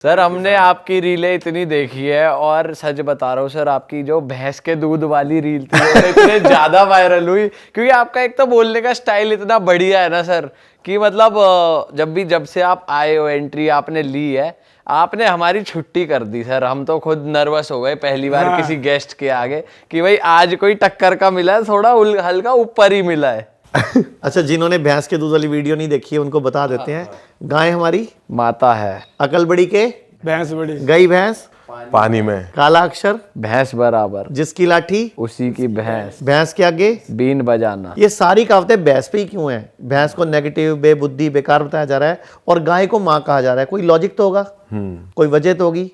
Sir हमने आपकी रीलें इतनी देखी है और सच बता रहा हूँ सर, आपकी जो भैंस के दूध वाली रील थी वो इतने ज्यादा वायरल हुई क्योंकि आपका एक तो बोलने का स्टाइल इतना बढ़िया है ना सर कि मतलब जब से आप आए हो, एंट्री आपने ली है, आपने हमारी छुट्टी कर दी सर। हम तो खुद नर्वस हो गए पहली बार किसी गेस्ट के आगे कि भाई आज कोई टक्कर का मिला है, थोड़ा हल्का ऊपर ही मिला है। अच्छा, जिन्होंने भैंस के दूध वाली वीडियो नहीं देखी है उनको बता देते हैं। गाय हमारी माता है, अकल बड़ी के भैंस बड़ी, गई भैंस पानी में, काला अक्षर भैंस बराबर, जिसकी लाठी उसी की भैंस, भैंस के आगे बीन बजाना। ये सारी कहावतें भैंस पे ही क्यों हैं? भैंस को नेगेटिव, बेबुद्धि, बेकार बताया जा रहा है और गाय को माँ कहा जा रहा है। कोई लॉजिक तो होगा, कोई वजह तो होगी।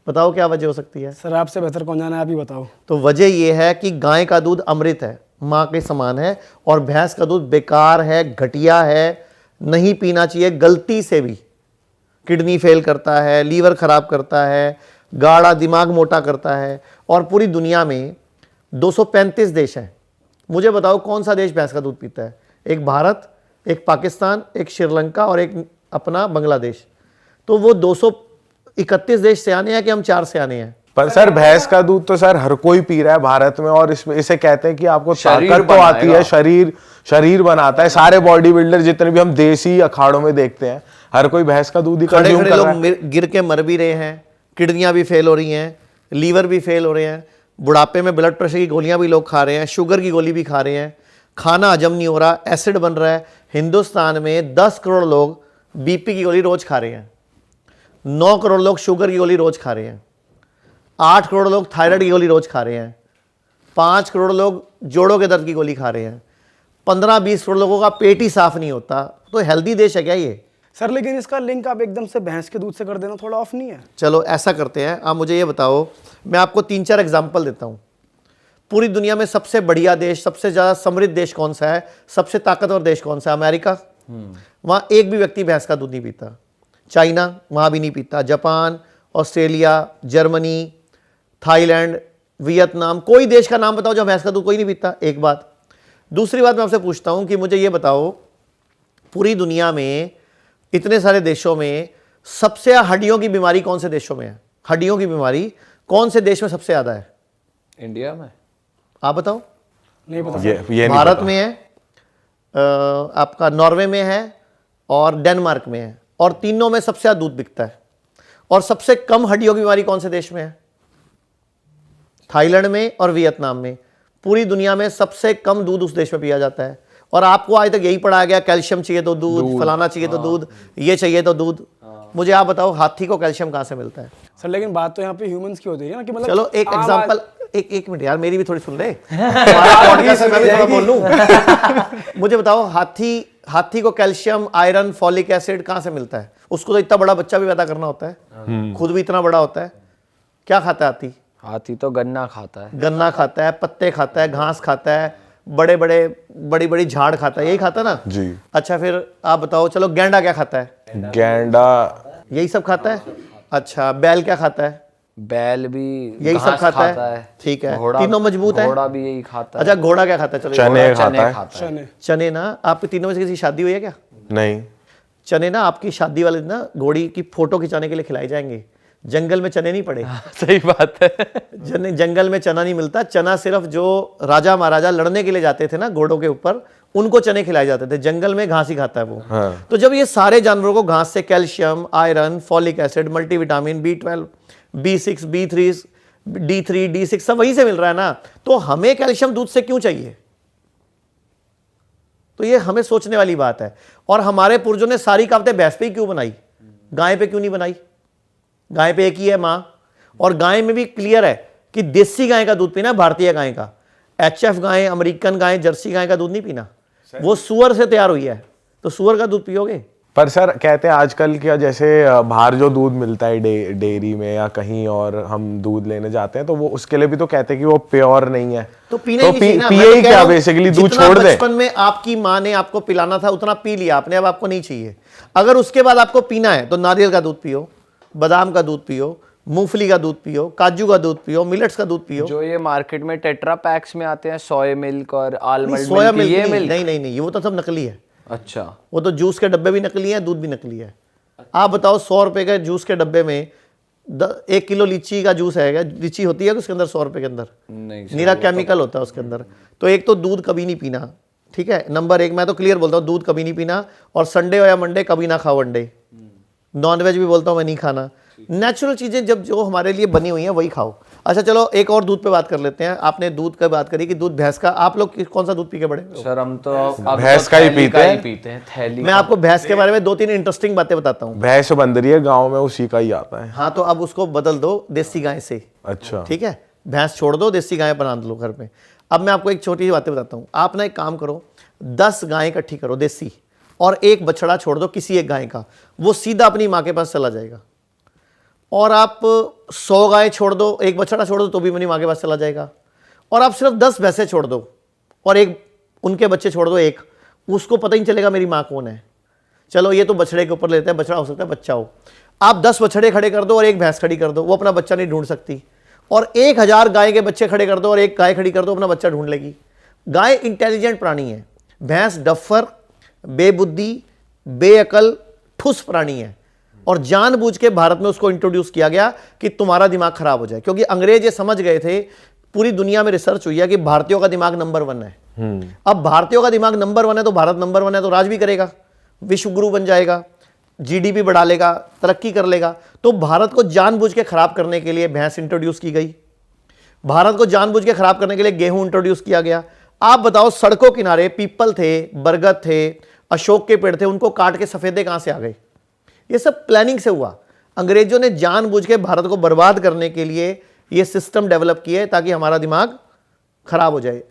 बताओ क्या वजह हो सकती है? सर आपसे बेहतर कौन जाना है, आप ही बताओ। तो वजह ये है कि गाय का दूध अमृत है, माँ के समान है, और भैंस का दूध बेकार है, घटिया है, नहीं पीना चाहिए। गलती से भी किडनी फेल करता है, लीवर खराब करता है, गाढ़ा दिमाग मोटा करता है। और पूरी दुनिया में 235 देश हैं। मुझे बताओ कौन सा देश भैंस का दूध पीता है? एक भारत, एक पाकिस्तान, एक श्रीलंका और एक अपना बांग्लादेश। तो वो 231 देश से आने हैं कि हम 4 से आने हैं? पर सर भैंस का दूध तो सर हर कोई पी रहा है भारत में, और इसमें इसे कहते हैं कि आपको ताकत तो आती है, शरीर बनाता है। सारे बॉडी बिल्डर जितने भी हम देसी अखाड़ों में देखते हैं, हर कोई भैंस का दूध ही कंज्यूम कर रहा है। लोग गिर के मर भी रहे हैं, किडनियां भी फेल हो रही हैं, लीवर भी फेल हो रहे हैं, बुढ़ापे में ब्लड प्रेशर की गोलियां भी लोग खा रहे हैं, शुगर की गोली भी खा रहे हैं, खाना हजम नहीं हो रहा, एसिड बन रहा है। हिंदुस्तान में 10 करोड़ लोग बीपी की गोली रोज खा रहे हैं, 9 करोड़ लोग शुगर की गोली रोज खा रहे हैं, 8 करोड़ लोग थायराइड की गोली रोज खा रहे हैं, 5 करोड़ लोग जोड़ों के दर्द की गोली खा रहे हैं, 15-20 करोड़ लोगों का पेट ही साफ नहीं होता। तो हेल्दी देश है क्या ये? सर लेकिन इसका लिंक आप एकदम से भैंस के दूध से कर देना थोड़ा ऑफ नहीं है? चलो ऐसा करते हैं, आप मुझे ये बताओ, मैं आपको 3-4 एग्जाम्पल देता हूं। पूरी दुनिया में सबसे बढ़िया देश, सबसे ज़्यादा समृद्ध देश कौन सा है? सबसे ताकतवर देश कौन सा है? अमेरिका। वहाँ एक भी व्यक्ति भैंस का दूध नहीं पीता। चाइना, वहाँ भी नहीं पीता। Japan, Australia, Germany, Thailand, Vietnam, कोई देश का नाम बताओ जहाँ भैंस का दूध कोई नहीं पीता। एक बात। दूसरी बात मैं आपसे पूछता हूँ कि मुझे ये बताओ, पूरी दुनिया में इतने सारे देशों में सबसे हड्डियों की बीमारी कौन से देशों में है? हड्डियों की बीमारी कौन से देश में सबसे ज्यादा है? इंडिया में। आप बताओ। नहीं पता। ये भारत में है, आपका नॉर्वे में है और डेनमार्क में है, और तीनों में सबसे ज्यादा दूध बिकता है। और सबसे कम हड्डियों की बीमारी कौन से देश में है? थाईलैंड में और वियतनाम में। पूरी दुनिया में सबसे कम दूध उस देश में पिया जाता है। और आपको आज तक यही पढ़ाया गया, कैल्शियम चाहिए तो दूध, फलाना चाहिए तो दूध, ये चाहिए तो दूध। मुझे आप बताओ, हाथी को कैल्शियम कहाँ से मिलता है? सर लेकिन बात तो यहाँ पे ह्यूमंस की होती है ना कि मतलब चलो एक एग्जांपल, एक मिनट यार, मेरी भी थोड़ी सुन ले। तुम्हारा पॉडकास्ट है, मैं भी थोड़ा बोल लूं। मुझे बताओ, हाथी को कैल्शियम, आयरन, फॉलिक एसिड कहाँ से मिलता है? उसको तो इतना बड़ा बच्चा भी पैदा करना होता है, खुद भी इतना बड़ा होता है। क्या खाता है हाथी? हाथी तो गन्ना खाता है। गन्ना खाता है, पत्ते खाता है, घास खाता है, बड़ी बड़ी झाड़ खाता है, यही खाता ना जी। अच्छा फिर आप बताओ, चलो गैंडा क्या खाता है? गैंडा यही सब खाता है। अच्छा, बैल क्या खाता है? बैल भी यही सब खाता है। ठीक है, तीनों मजबूत है। घोड़ा भी यही खाता है। अच्छा, घोड़ा क्या खाता है? चलो, चने खाता है। चने। चने ना। आपके तीनों में से किसी की शादी हुई है क्या? नहीं। चने ना आपकी शादी वाले दिन ना घोड़ी की फोटो खिंचाने के लिए खिलाए जाएंगे। जंगल में चने नहीं पड़े। सही बात है। जंगल में चना नहीं मिलता। चना सिर्फ जो राजा महाराजा लड़ने के लिए जाते थे ना घोड़ों के ऊपर, उनको चने खिलाए जाते थे। जंगल में घास ही खाता है वो। हाँ। तो जब ये सारे जानवरों को घास से calcium, iron, folic acid, multivitamin, B12, B6, B3, D3, D6 सब वहीं से मिल रहा है ना, तो हमें कैल्शियम दूध से क्यों चाहिए? तो ये हमें सोचने वाली बात है। और हमारे पूर्वजों ने सारी कहावतें भैंस पे ही क्यों बनाई? गाय पे क्यों नहीं बनाई? गाय पे एक ही है मां, और गाय में भी क्लियर है कि देसी गाय का दूध पीना, भारतीय गाय का। HF गाय, अमेरिकन गाय, जर्सी गाय का दूध नहीं पीना, वो सुअर से तैयार हुई है, तो सुअर का दूध पियोगे। पर सर कहते हैं आजकल क्या, जैसे बाहर जो दूध मिलता है डेयरी में या कहीं और हम दूध लेने जाते हैं, तो वो उसके लिए भी तो कहते हैं कि वो प्योर नहीं है। तो पीने ही चाहिए ना। पिए ही क्या बेसिकली, दूध छोड़ दे। बचपन में आपकी माँ ने आपको पिलाना था उतना पी लिया आपने, अब आपको नहीं चाहिए। अगर उसके बाद आपको पीना है तो नारियल का दूध पियो, बादाम का दूध पियो, मूंगफली का दूध पियो, काजू का दूध पियो, मिलेट्स का दूध पियो। जो ये मार्केट में टेट्रा पैक्स में आते हैं, सोया मिल्क और आलमंड सोया मिल्क, मिल्क ये मिल्क नहीं, वो तो सब नकली है। अच्छा, वो तो जूस के डब्बे भी नकली है, दूध भी नकली है। आप बताओ 100 रुपए के जूस के डब्बे में 1 किलो लीची का जूस है, लीची होती है उसके अंदर 100 रुपए के अंदर? नहीं सर, नीरा केमिकल होता है उसके अंदर। तो एक तो दूध कभी नहीं पीना, ठीक है, नंबर 1 मैं तो क्लियर बोलता हूँ, दूध कभी नहीं पीना। और संडे हो या मंडे कभी ना खाओ अंडे। नॉनवेज भी बोलता हूँ मैं नहीं खाना। नेचुरल चीजें जब जो हमारे लिए बनी हुई हैं वही खाओ। अच्छा चलो एक और दूध पे बात कर लेते हैं। आपने दूध का बात करी कि दूध भैंस का, आप लोग कौन सा दूध पी के बड़े हो? सर हम तो अब भैंस तो का ही थैली पीते हैं। थैली मैं आपको भैंस के बारे में 2-3 इंटरेस्टिंग बातें बताता हूँ। भैंस बन रही है गाँव में, उसी का ही आता है। हाँ तो अब उसको बदल दो देसी गाय से, अच्छा, ठीक है, भैंस छोड़ दो, देसी गाय बना लो घर में। अब मैं आपको एक छोटी सी बातें बताता हूँ। आप ना एक काम करो, 10 गाय इकट्ठी करो देसी, और एक बछड़ा छोड़ दो किसी एक गाय का, वो सीधा अपनी माँ के पास चला जाएगा। और आप 100 गाय छोड़ दो, एक बछड़ा छोड़ दो तो भी अपनी माँ के पास चला जाएगा। और आप सिर्फ 10 भैंसे छोड़ दो और एक उनके बच्चे छोड़ दो, एक, उसको पता ही नहीं चलेगा मेरी माँ कौन है। चलो ये तो बछड़े के ऊपर लेते हैं, बछड़ा हो सकता है बच्चा हो। आप 10 बछड़े खड़े कर दो और एक भैंस खड़ी कर दो, वो अपना बच्चा नहीं ढूंढ सकती। और 1000 गाय के बच्चे खड़े कर दो और एक गाय खड़ी कर दो, अपना बच्चा ढूंढ लेगी। गाय इंटेलिजेंट प्राणी है, भैंस डफर, बेबुद्धि, बेअकल, ठुस प्राणी है। और जानबूझ के भारत में उसको इंट्रोड्यूस किया गया कि तुम्हारा दिमाग खराब हो जाए, क्योंकि अंग्रेज ये समझ गए थे, पूरी दुनिया में रिसर्च हुई है कि भारतीयों का दिमाग नंबर 1 है। अब भारतीयों का दिमाग नंबर 1 है तो भारत नंबर 1 है तो राज भी करेगा, विश्व गुरु बन जाएगा, जीडीपी बढ़ा लेगा, तरक्की कर लेगा। तो भारत को जानबूझ के खराब करने के लिए भैंस इंट्रोड्यूस की गई, भारत को जानबूझ के खराब करने के लिए गेहूं इंट्रोड्यूस किया गया। आप बताओ सड़कों किनारे पीपल थे, बरगद थे, अशोक के पेड़ थे, उनको काट के सफेदे कहां से आ गए? ये सब प्लानिंग से हुआ। अंग्रेजों ने जानबूझ के भारत को बर्बाद करने के लिए ये सिस्टम डेवलप किए ताकि हमारा दिमाग खराब हो जाए।